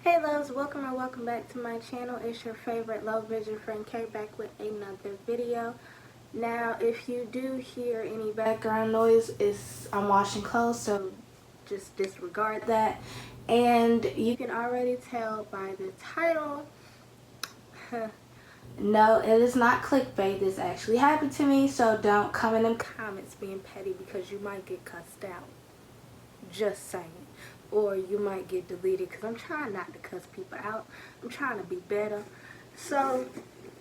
Hey loves, welcome or welcome back to my channel. It's your favorite low vision friend Kay back with another video. Now if you do hear any background noise, I'm washing clothes, so just disregard that. And you can already tell by the title, no, it is not clickbait. This actually happened to me, so don't come in them comments being petty because you might get cussed out. Just saying. Or you might get deleted because I'm trying not to cuss people out. I'm trying to be better. So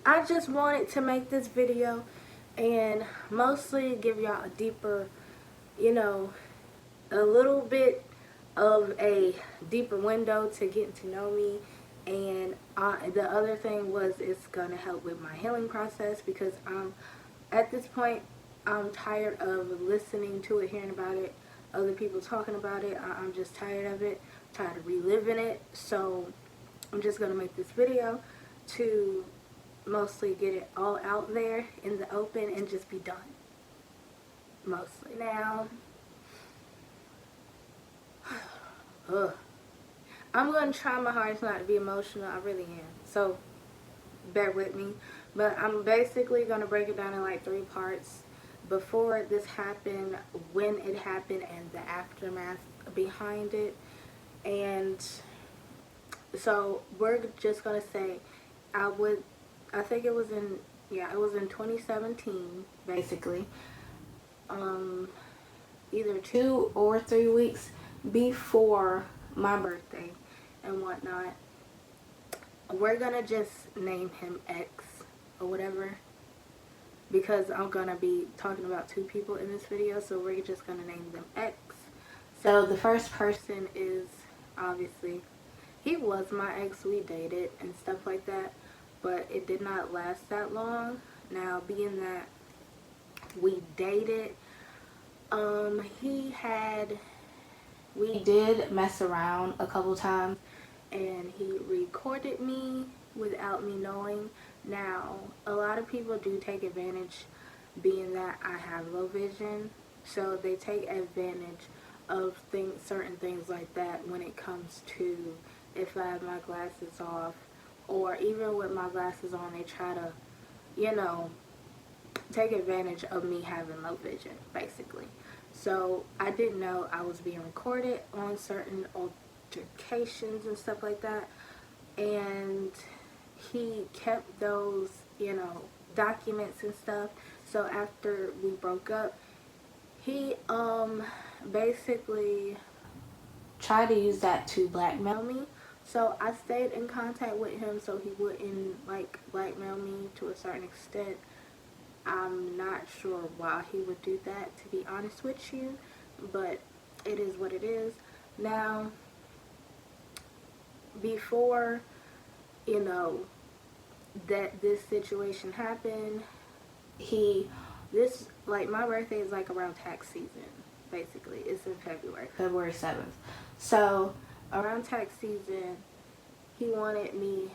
I just wanted to make this video and mostly give y'all a deeper, a little bit of a deeper window to getting to know me. And the other thing was it's going to help with my healing process because at this point I'm tired of listening to it, hearing about it, other people talking about it. I'm just tired of it, tired of reliving it. So I'm just going to make this video to mostly get it all out there in the open and just be done. Mostly. Now, I'm going to try my hardest not to be emotional. I really am. So bear with me. But I'm basically going to break it down in like 3 parts. Before this happened, when it happened, and the aftermath behind it. And so we're just gonna say I think it was in 2017 basically, either 2 or 3 weeks before my birthday and whatnot. We're gonna just name him X or whatever, because I'm going to be talking about 2 people in this video, so we're just going to name them X. So the first person is, obviously, he was my ex. We dated and stuff like that, but it did not last that long. Now, being that we dated, we did mess around a couple times, and he recorded me without me knowing. Now, a lot of people do take advantage, being that I have low vision, so they take advantage of certain things like that when it comes to if I have my glasses off, or even with my glasses on, they try to, take advantage of me having low vision, basically. So I didn't know I was being recorded on certain altercations and stuff like that, and he kept those, documents and stuff. So after we broke up, he basically tried to use that to blackmail me. So I stayed in contact with him so he wouldn't blackmail me to a certain extent. I'm not sure why he would do that, to be honest with you, but it is what it is. Now, before that this situation happened, my birthday is like around tax season, basically. It's in February 7th. So around tax season, he wanted me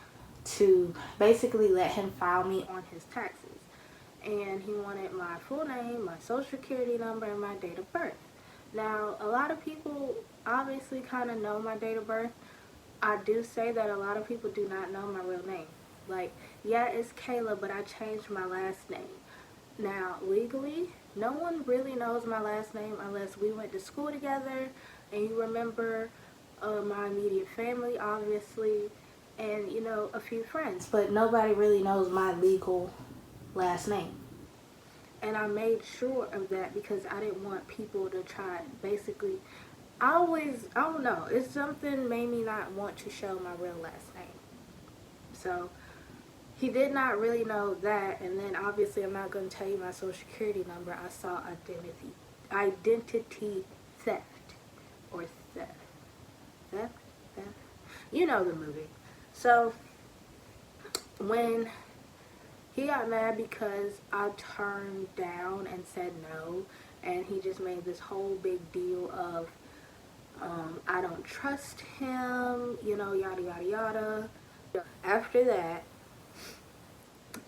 to basically let him file me on his taxes, and he wanted my full name, my social security number, and my date of birth. Now, a lot of people obviously kind of know my date of birth. I do say that a lot of people do not know my real name. Like, yeah, it's Kayla, but I changed my last name. Now, legally, no one really knows my last name unless we went to school together, and you remember my immediate family, obviously, and, a few friends. But nobody really knows my legal last name. And I made sure of that because I didn't want people to try, basically, I don't know, it's something made me not want to show my real last name. So he did not really know that, and then obviously I'm not going to tell you my social security number. I saw identity theft, or theft, you know the movie. So when he got mad because I turned down and said no, and he just made this whole big deal of I don't trust him, yada yada yada. After that,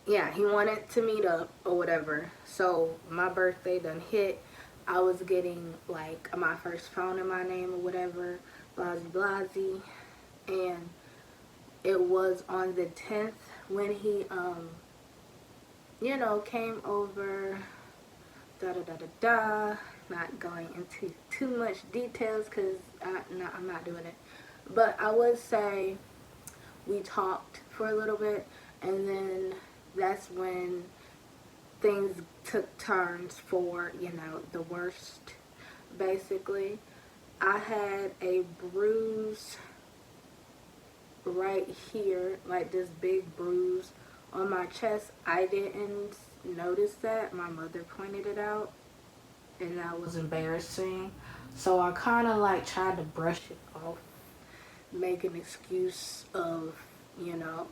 yeah, he wanted to meet up or whatever. So my birthday done hit. I was getting like my first phone in my name or whatever, blasey blasey, and it was on the 10th when he, you know, came over, da-da-da-da-da. Not going into too much details because I'm not doing it. But I would say we talked for a little bit, and then that's when things took turns for, you know, the worst, basically. I had a bruise right here, like this big bruise on my chest. I didn't notice that. My mother pointed it out, and that was embarrassing. So I kind of like tried to brush it off, make an excuse of, you know,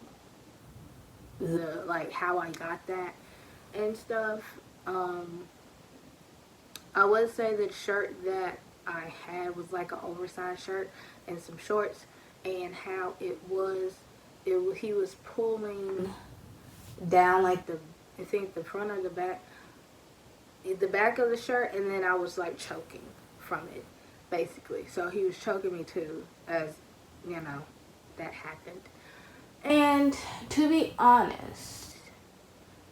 the, like, how I got that and stuff. I would say the shirt that I had was like an oversized shirt and some shorts, and how he was pulling down like I think the front or the back of the shirt, and then I was like choking from it, basically. So he was choking me too, as you know, that happened. And to be honest,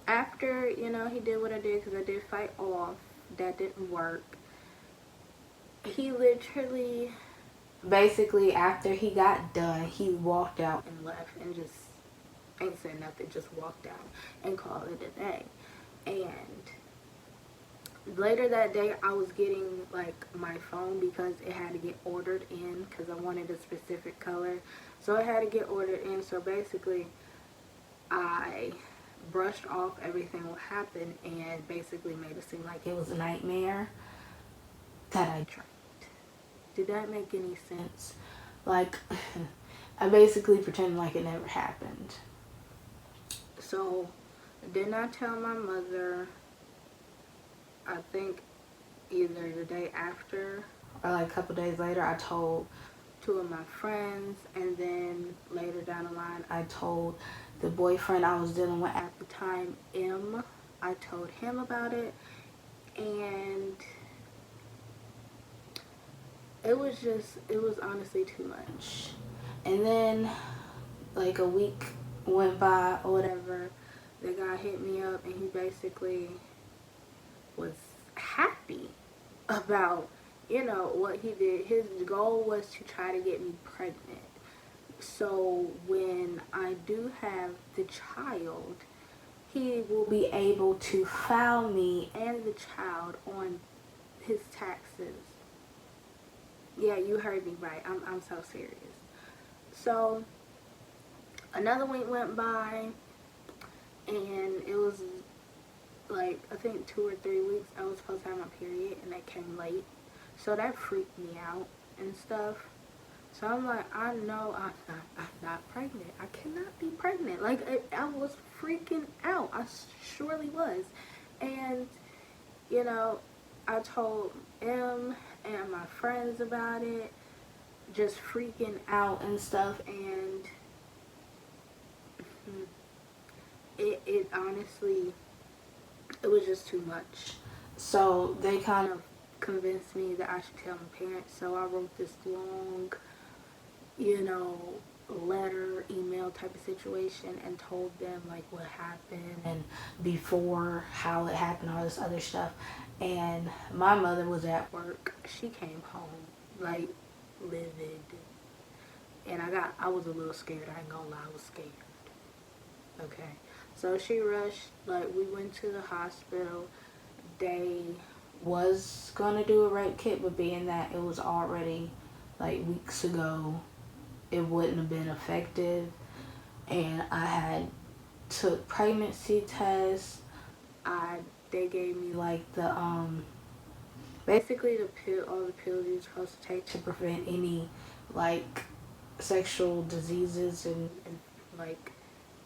after, you know, he did what I did, because I did fight off, that didn't work. He literally, basically, after he got done, he walked out and left and just ain't said nothing, just walked out and called it a day. And later that day, I was getting like my phone because it had to get ordered in because I wanted a specific color. So it had to get ordered in. So basically, I brushed off everything what happened and basically made it seem like it was a nightmare that I dreamed. Did that make any sense? Like, I basically pretended like it never happened. So, did not tell my mother. I think either the day after or like a couple days later, I told two of my friends, and then later down the line, I told the boyfriend I was dealing with at the time, M. I told him about it, and it was honestly too much. And then, like a week went by or whatever, the guy hit me up, and he basically was happy about, you know, what he did. His goal was to try to get me pregnant. So when I do have the child, he will be able to file me and the child on his taxes. Yeah, you heard me right. I'm so serious. So another week went by, and it was like, I think 2 or 3 weeks I was supposed to have my period, and that came late. So that freaked me out and stuff. So I'm like, I know I'm not pregnant. I cannot be pregnant. Like, I was freaking out. I surely was. And, you know, I told M and my friends about it, just freaking out and stuff. And it honestly, it was just too much. So they kind of convinced me that I should tell my parents. So I wrote this long, you know, letter, email type of situation, and told them like what happened and before, how it happened, all this other stuff. And my mother was at work. She came home like livid, and I was a little scared. I ain't gonna lie, I was scared. Okay, so she rushed. Like, we went to the hospital. They was gonna do a rape kit, but being that it was already like weeks ago, it wouldn't have been effective. And I had took pregnancy tests. They gave me like the basically the pill, all the pills you're supposed to take to prevent any like sexual diseases and like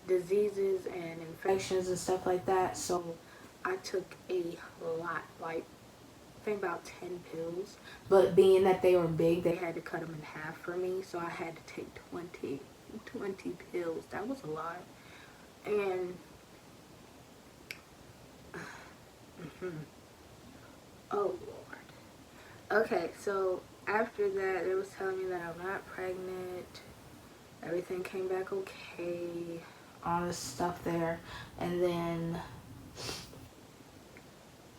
diseases and infections and stuff like that. So I took a lot, like I think about 10 pills. But being that they were big, they had to cut them in half for me. So I had to take 20 pills. That was a lot. And oh Lord. Okay, so after that, they was telling me that I'm not pregnant. Everything came back okay, all this stuff there. And then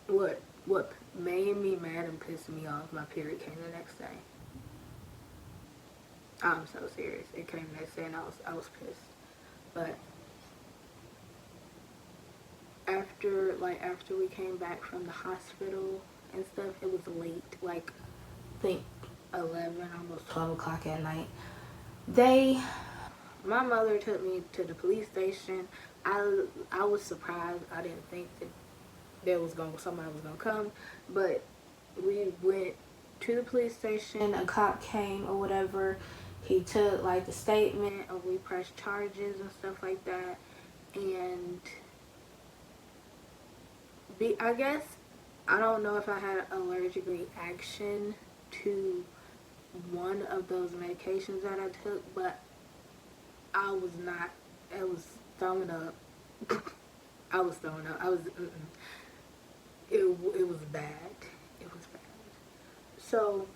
what made me mad and pissed me off, my period came the next day. I'm so serious. It came the next day and I was pissed. But after we came back from the hospital and stuff, it was late. Like, I think 11, almost 12 o'clock at night. My mother took me to the police station. I was surprised. I didn't think that somebody was gonna come, but we went to the police station. A cop came or whatever. He took like the statement, and we pressed charges and stuff like that. And I guess I don't know if I had an allergic reaction to one of those medications that I took, but I was not. I was throwing up. I was throwing up. It was bad. It was bad. So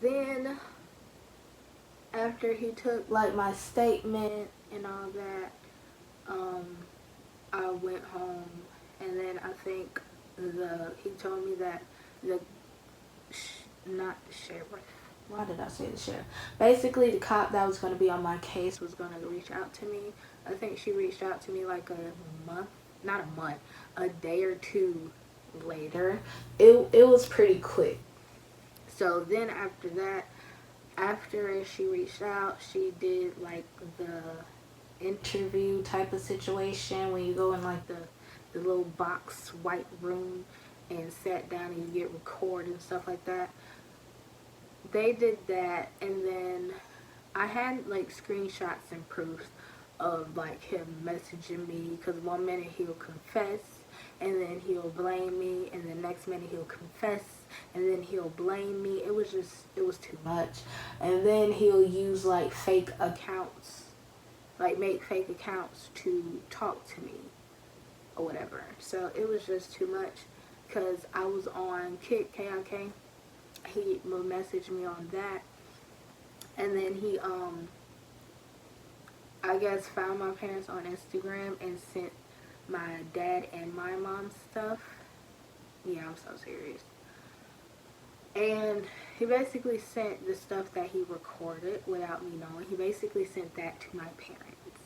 then after he took like my statement and all that, I went home, and then I think he told me that not the sheriff. Why did I say the sheriff? Basically, the cop that was going to be on my case was going to reach out to me. I think she reached out to me like a day or two later. It was pretty quick. So then after that, after she reached out, she did like the interview type of situation when you go in like the little box white room and sat down and you get recorded and stuff like that. They did that, and then I had like screenshots and proofs of like him messaging me, because one minute he'll confess and then he'll blame me, and the next minute he'll confess and then he'll blame me. It was too much. And then he'll use like fake accounts, like make fake accounts to talk to me or whatever. So it was just too much, because I was on KIK. He will message me on that, and then he I guess found my parents on Instagram and sent my dad and my mom stuff. Yeah, I'm so serious. And he basically sent the stuff that he recorded without me knowing. He basically sent that to my parents.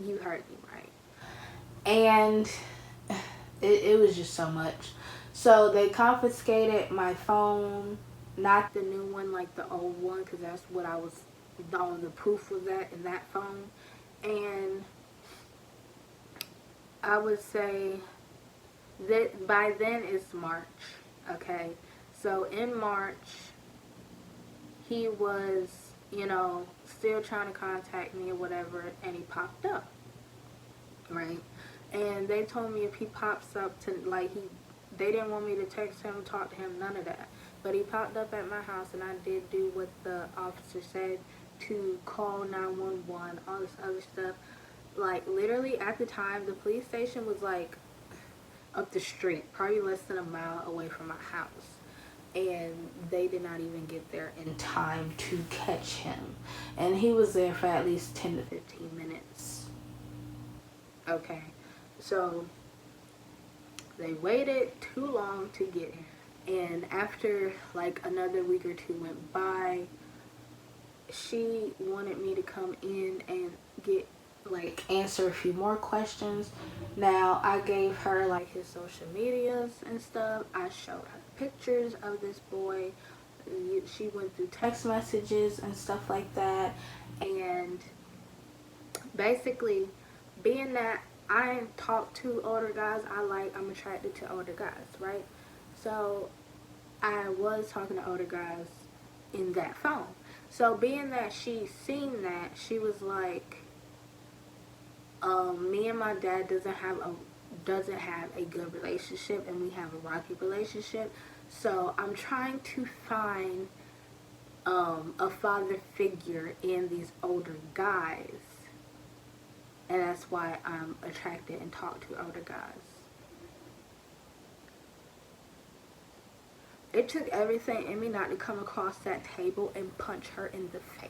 You heard me right. And it was just so much. So they confiscated my phone, not the new one, like the old one, because that's what I was, the proof was that in that phone. And I would say that by then it's March, okay? So in March, he was, still trying to contact me or whatever, and he popped up, right? And they told me if he pops up to, they didn't want me to text him, talk to him, none of that. But he popped up at my house, and I did do what the officer said, to call 911, all this other stuff. Like, literally, at the time, the police station was, like, up the street, probably less than a mile away from my house. And they did not even get there in time to catch him. And he was there for at least 10 to 15 minutes. Okay. So they waited too long to get him. And after like another week or two went by, she wanted me to come in and answer a few more questions. Now, I gave her like his social medias and stuff. I showed her pictures of this boy. She went through text messages and stuff like that. And basically, being that I talk to older guys, I'm attracted to older guys, right? So I was talking to older guys in that phone. So being that she seen that, she was like, me and my dad doesn't have a good relationship, and we have a rocky relationship. So I'm trying to find a father figure in these older guys. And that's why I'm attracted and talk to older guys. It took everything in me not to come across that table and punch her in the face.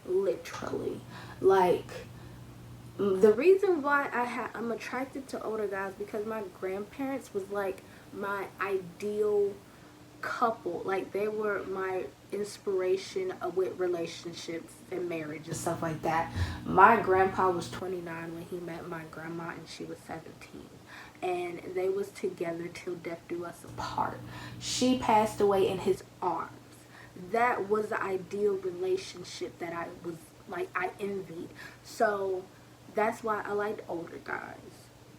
literally. Like, the reason why I'm attracted to older guys, because my grandparents was like my ideal couple. Like, they were my inspiration with relationships and marriage and stuff like that. My grandpa was 29 when he met my grandma, and she was 17, and they was together till death do us apart. She passed away in his arms. That was the ideal relationship that I envied. So that's why I liked older guys.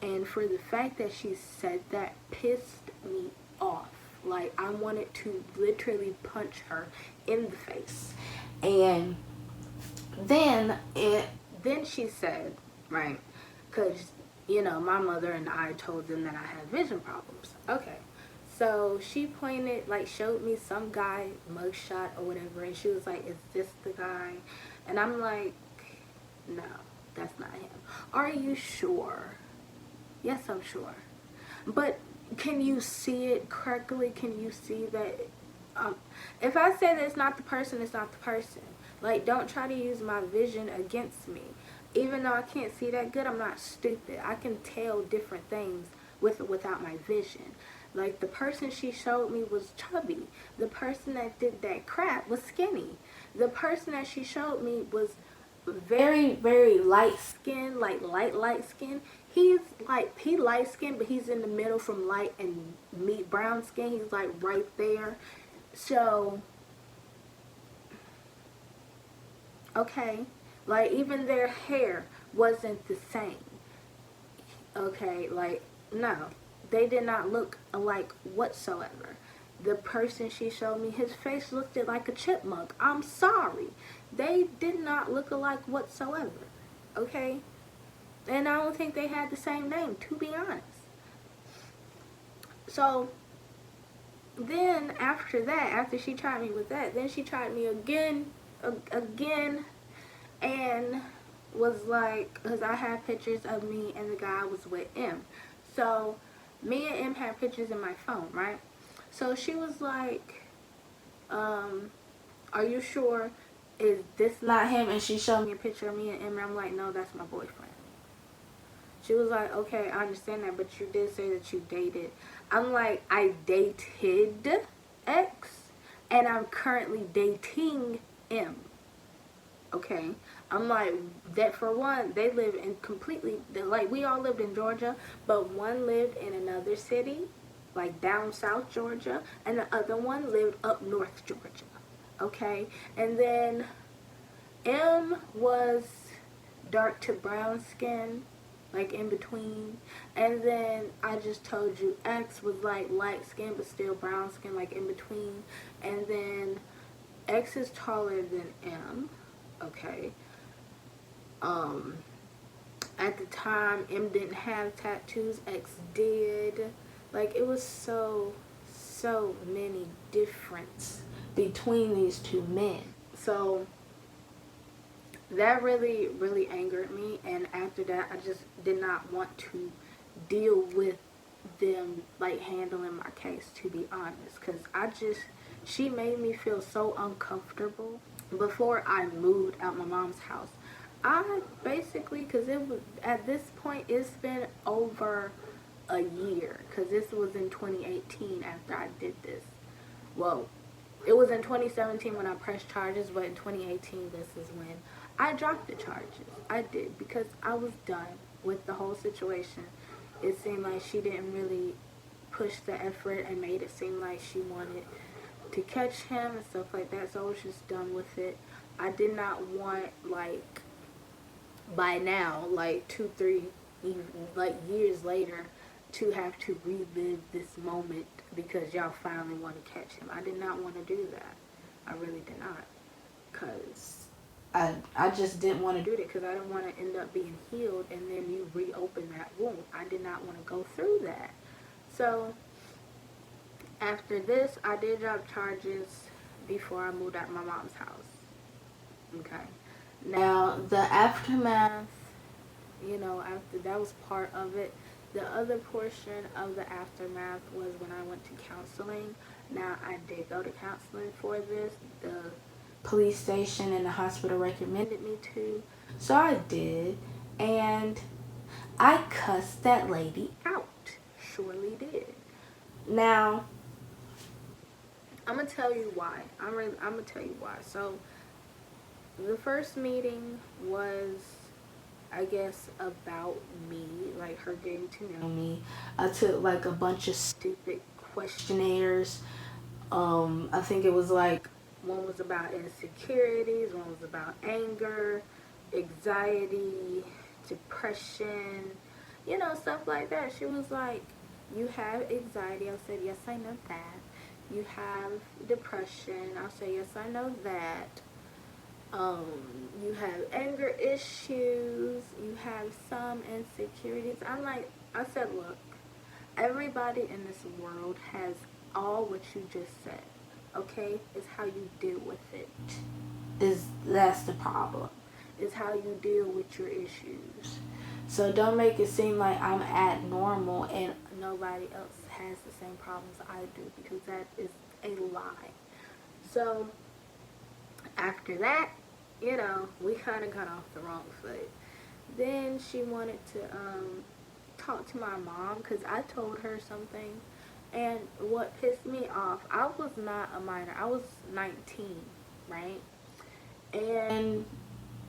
And for the fact that she said that pissed me off. Like, I wanted to literally punch her in the face. And then she said, right, because, my mother and I told them that I had vision problems. Okay. So she showed me some guy mugshot or whatever, and she was like, is this the guy? And I'm like, no, that's not him. Are you sure? Yes, I'm sure. But can you see it correctly? Can you see that? If I say that it's not the person, it's not the person. Like, don't try to use my vision against me. Even though I can't see that good, I'm not stupid. I can tell different things without my vision. Like, the person she showed me was chubby. The person that did that crap was skinny. The person that she showed me was very, very light skinned, like light skin. He light skinned, but he's in the middle from light and brown skin. He's like right there. So, okay, like, even their hair wasn't the same. Okay, like, no, they did not look alike whatsoever. The person she showed me, his face looked like a chipmunk. I'm sorry. They did not look alike whatsoever. Okay? And I don't think they had the same name, to be honest. So, then after that, after she tried me with that, then she tried me again, and was like, because I had pictures of me and the guy was with M. So, me and M had pictures in my phone, right? So she was like, are you sure? Is this not him? And she showed me a picture of me and M, and I'm like, no, that's my boyfriend. She was like, okay, I understand that, but you did say that you dated. I'm like, I dated X, and I'm currently dating M. Okay? I'm like, that for one, they live in like, we all lived in Georgia, but one lived in another city, like down south Georgia, and the other one lived up north Georgia. Okay? And then M was dark to brown skin, like in between. And then I just told you X was like light skin but still brown skin, like in between. And then X is taller than M. Okay. At the time, M didn't have tattoos, X did. Like, it was so many differences between these two men. So that really, really angered me, and after that, I just did not want to deal with them, like, handling my case, to be honest, because she made me feel so uncomfortable. Before I moved out my mom's house, I basically, because it was, at this point, it's been over a year, because this was in 2018 after I did this. Well, it was in 2017 when I pressed charges, but in 2018, this is when I dropped the charges. I did, because I was done with the whole situation. It seemed like she didn't really push the effort and made it seem like she wanted to catch him and stuff like that, so I was just done with it. I did not want, like, by now, like 2-3 like years later, to have to relive this moment because y'all finally want to catch him. I did not want to do that. I really did not, because I just didn't want to do that, because I didn't want to end up being healed and then you reopen that wound. I did not want to go through that. So after this, I did drop charges before I moved out of my mom's house. Okay. Now, the aftermath, after that was part of it. The other portion of the aftermath was when I went to counseling. Now, I did go to counseling for this. police station and the hospital recommended me to. So I did, and I cussed that lady out. Surely did. Now, I'm gonna tell you why. I'm gonna tell you why. So, the first meeting was, I guess, about me, like her getting to know me. I took like a bunch of stupid questionnaires. I think it was like, one was about insecurities, one was about anger, anxiety, depression, stuff like that. She was like, you have anxiety. I said, yes, I know that. You have depression. I said, yes, I know that. You have anger issues. You have some insecurities. I said, look, everybody in this world has all what you just said. Okay? It's how you deal with it. That's the problem. It's how you deal with your issues. So don't make it seem like I'm at normal and nobody else has the same problems I do, because that is a lie. So after that, we kind of got off the wrong foot. Then she wanted to talk to my mom because I told her something. And what pissed me off, I was not a minor. I was 19, right? And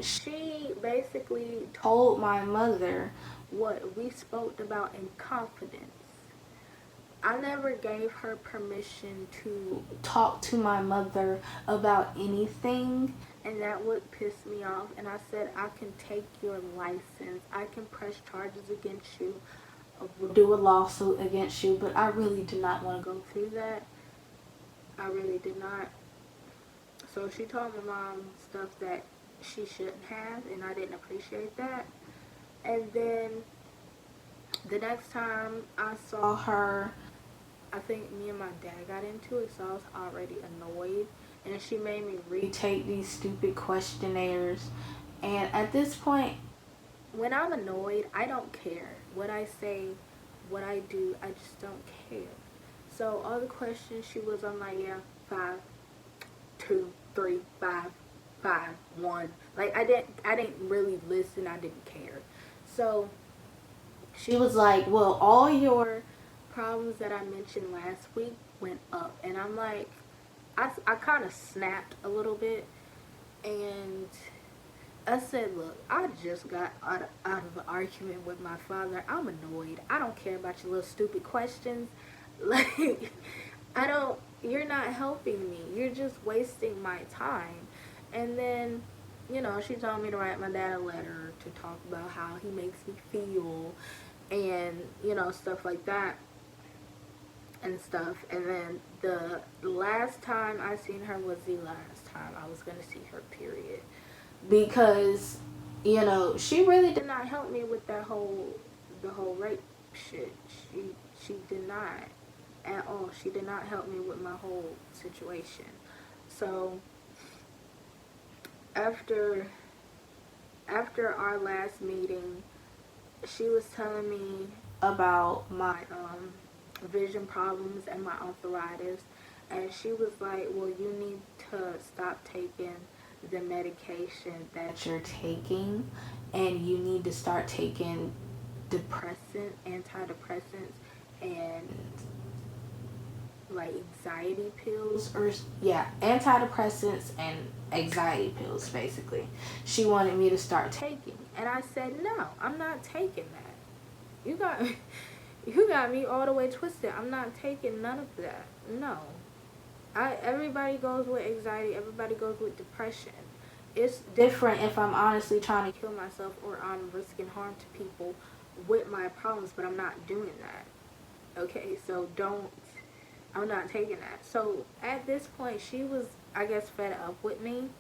she basically told my mother what we spoke about in confidence. I never gave her permission to talk to my mother about anything, and that would piss me off. And I said, I can take your license, I can press charges against you, do a lawsuit against you, but I really did not want to go through that. I really did not. So she told my mom stuff that she shouldn't have, and I didn't appreciate that. And then the next time I saw her, I think me and my dad got into it, so I was already annoyed. And she made me retake these stupid questionnaires. And at this point, when I'm annoyed, I don't care. What I say, what I do, I just don't care. So all the questions she was, I'm like, yeah, 5, 2, 3, 5, 5, 1. Like, I didn't really listen. I didn't care. So she was like, well, all your problems that I mentioned last week went up. And I'm like, I kind of snapped a little bit. And I said, look, I just got out of an argument with my father. I'm annoyed. I don't care about your little stupid questions. Like, you're not helping me. You're just wasting my time. And then, she told me to write my dad a letter to talk about how he makes me feel and, stuff like that and stuff. And then the last time I seen her was the last time I was going to see her, period. Because, she really did not help me with the whole rape shit. She did not at all. She did not help me with my whole situation. So after our last meeting, she was telling me about my vision problems and my arthritis, and she was like, well, you need to stop taking the medication that you're taking, and you need to start taking antidepressants, and like anxiety pills, or antidepressants and anxiety pills, basically. She wanted me to start taking, and I said, no, I'm not taking that. You got me all the way twisted. I'm not taking none of that. No. Everybody goes with anxiety. Everybody goes with depression. It's different if I'm honestly trying to kill myself or I'm risking harm to people with my problems, but I'm not doing that. Okay, so I'm not taking that. So at this point, she was, I guess, fed up with me,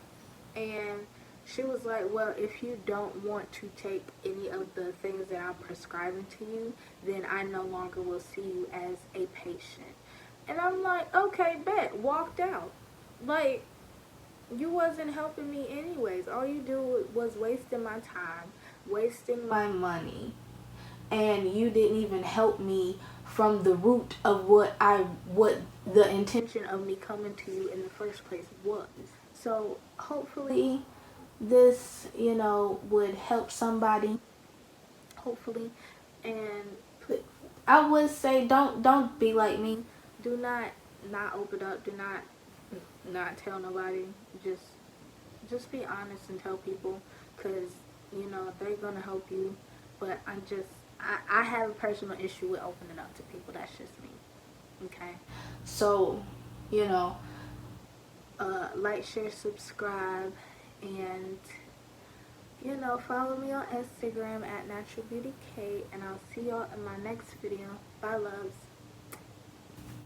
and she was like, well, if you don't want to take any of the things that I'm prescribing to you, then I no longer will see you as a patient. And I'm like, okay, bet. Walked out. Like, you wasn't helping me anyways. All you do was wasting my time, wasting my money, and you didn't even help me from the root of what the intention of me coming to you in the first place was. So hopefully this, you know, would help somebody, hopefully. And I would say don't be like me. Do not open up. Do not tell nobody. Just be honest and tell people, because you know they're gonna help you. But I have a personal issue with opening up to people. That's just me. Okay. So, you know, like, share, subscribe, and you know, follow me on Instagram at naturalbeautykate, and I'll see y'all in my next video. Bye, loves.